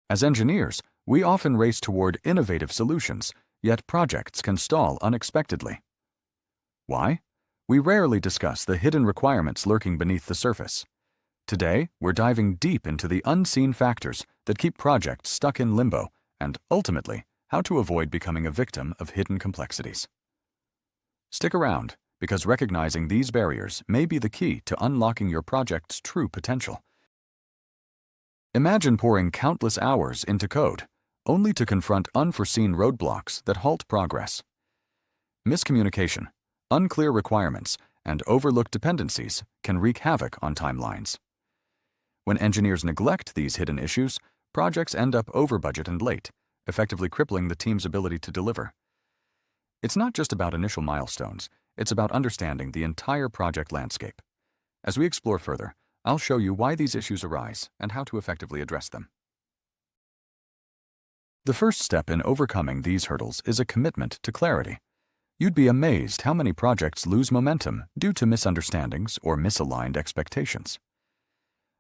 As engineers, we often race toward innovative solutions, yet projects can stall unexpectedly. Why? We rarely discuss the hidden requirements lurking beneath the surface. Today, we're diving deep into the unseen factors that keep projects stuck in limbo and, ultimately, how to avoid becoming a victim of hidden complexities. Stick around, because recognizing these barriers may be the key to unlocking your project's true potential. Imagine pouring countless hours into code, only to confront unforeseen roadblocks that halt progress. Miscommunication, unclear requirements, and overlooked dependencies can wreak havoc on timelines. When engineers neglect these hidden issues, projects end up over budget and late, effectively crippling the team's ability to deliver. It's not just about initial milestones, it's about understanding the entire project landscape. As we explore further, I'll show you why these issues arise and how to effectively address them. The first step in overcoming these hurdles is a commitment to clarity. You'd be amazed how many projects lose momentum due to misunderstandings or misaligned expectations.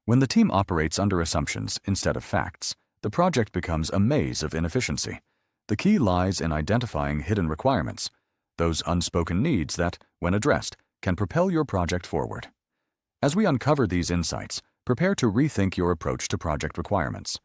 When the team operates under assumptions instead of facts, the project becomes a maze of inefficiency. The key lies in identifying hidden requirements, those unspoken needs that, when addressed, can propel your project forward. As we uncover these insights, prepare to rethink your approach to project requirements.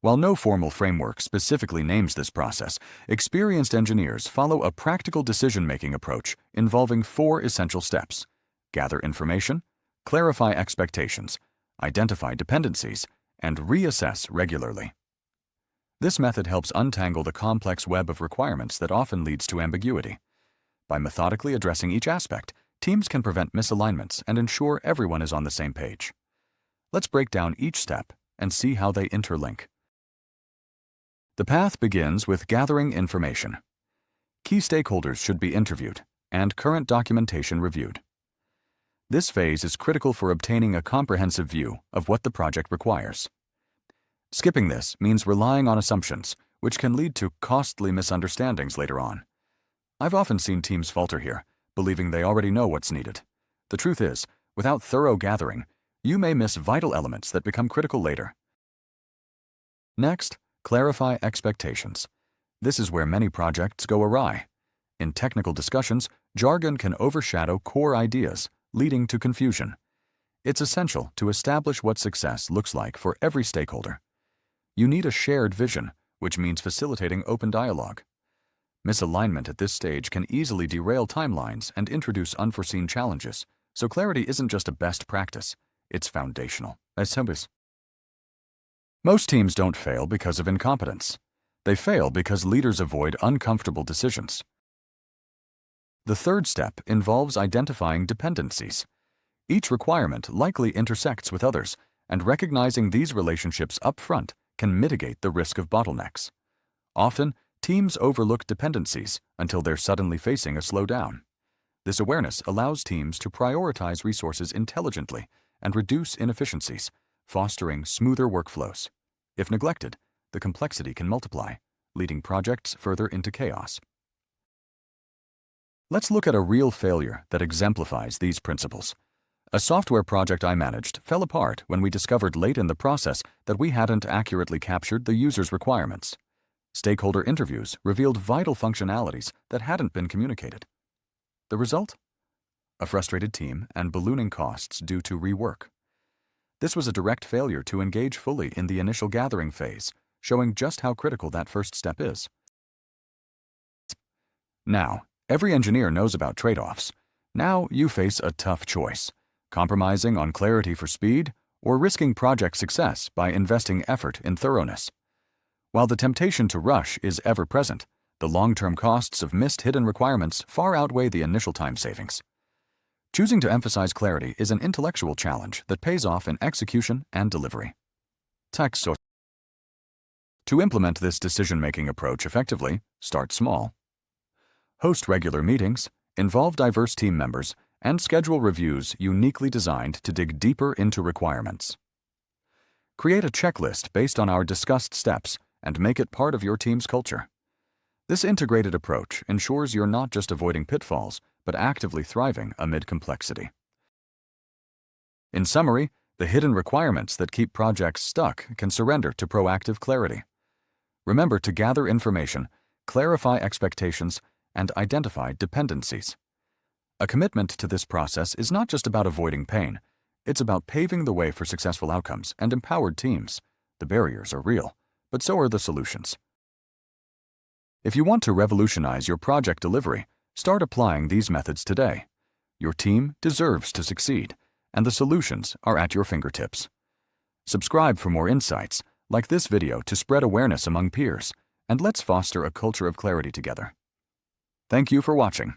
While no formal framework specifically names this process, experienced engineers follow a practical decision-making approach involving 4 essential steps: gather information, clarify expectations, identify dependencies, and reassess regularly. This method helps untangle the complex web of requirements that often leads to ambiguity. By methodically addressing each aspect, teams can prevent misalignments and ensure everyone is on the same page. Let's break down each step and see how they interlink. The path begins with gathering information. Key stakeholders should be interviewed and current documentation reviewed. This phase is critical for obtaining a comprehensive view of what the project requires. Skipping this means relying on assumptions, which can lead to costly misunderstandings later on. I've often seen teams falter here, believing they already know what's needed. The truth is, without thorough gathering, you may miss vital elements that become critical later. Next, clarify expectations. This is where many projects go awry. In technical discussions, jargon can overshadow core ideas, leading to confusion. It's essential to establish what success looks like for every stakeholder. You need a shared vision, which means facilitating open dialogue. Misalignment at this stage can easily derail timelines and introduce unforeseen challenges, so clarity isn't just a best practice, it's foundational. Most teams don't fail because of incompetence. They fail because leaders avoid uncomfortable decisions. The third step involves identifying dependencies. Each requirement likely intersects with others, and recognizing these relationships up front can mitigate the risk of bottlenecks. Often, teams overlook dependencies until they're suddenly facing a slowdown. This awareness allows teams to prioritize resources intelligently and reduce inefficiencies, fostering smoother workflows. If neglected, the complexity can multiply, leading projects further into chaos. Let's look at a real failure that exemplifies these principles. A software project I managed fell apart when we discovered late in the process that we hadn't accurately captured the user's requirements. Stakeholder interviews revealed vital functionalities that hadn't been communicated. The result? A frustrated team and ballooning costs due to rework. This was a direct failure to engage fully in the initial gathering phase, showing just how critical that first step is. Now, every engineer knows about trade-offs. Now you face a tough choice: compromising on clarity for speed, or risking project success by investing effort in thoroughness. While the temptation to rush is ever present, the long-term costs of missed hidden requirements far outweigh the initial time savings. Choosing to emphasize clarity is an intellectual challenge that pays off in execution and delivery. To implement this decision-making approach effectively, start small. Host regular meetings, involve diverse team members, and schedule reviews uniquely designed to dig deeper into requirements. Create a checklist based on our discussed steps and make it part of your team's culture. This integrated approach ensures you're not just avoiding pitfalls, but actively thriving amid complexity. In summary, The hidden requirements that keep projects stuck can surrender to proactive clarity. Remember to gather information, clarify expectations, and identify dependencies. A commitment to this process is not just about avoiding pain. It's about paving the way for successful outcomes and empowered teams. The barriers are real, but so are the solutions. If you want to revolutionize your project delivery, start applying these methods today. Your team deserves to succeed, and the solutions are at your fingertips. Subscribe for more insights, like this video, to spread awareness among peers, and let's foster a culture of clarity together. Thank you for watching.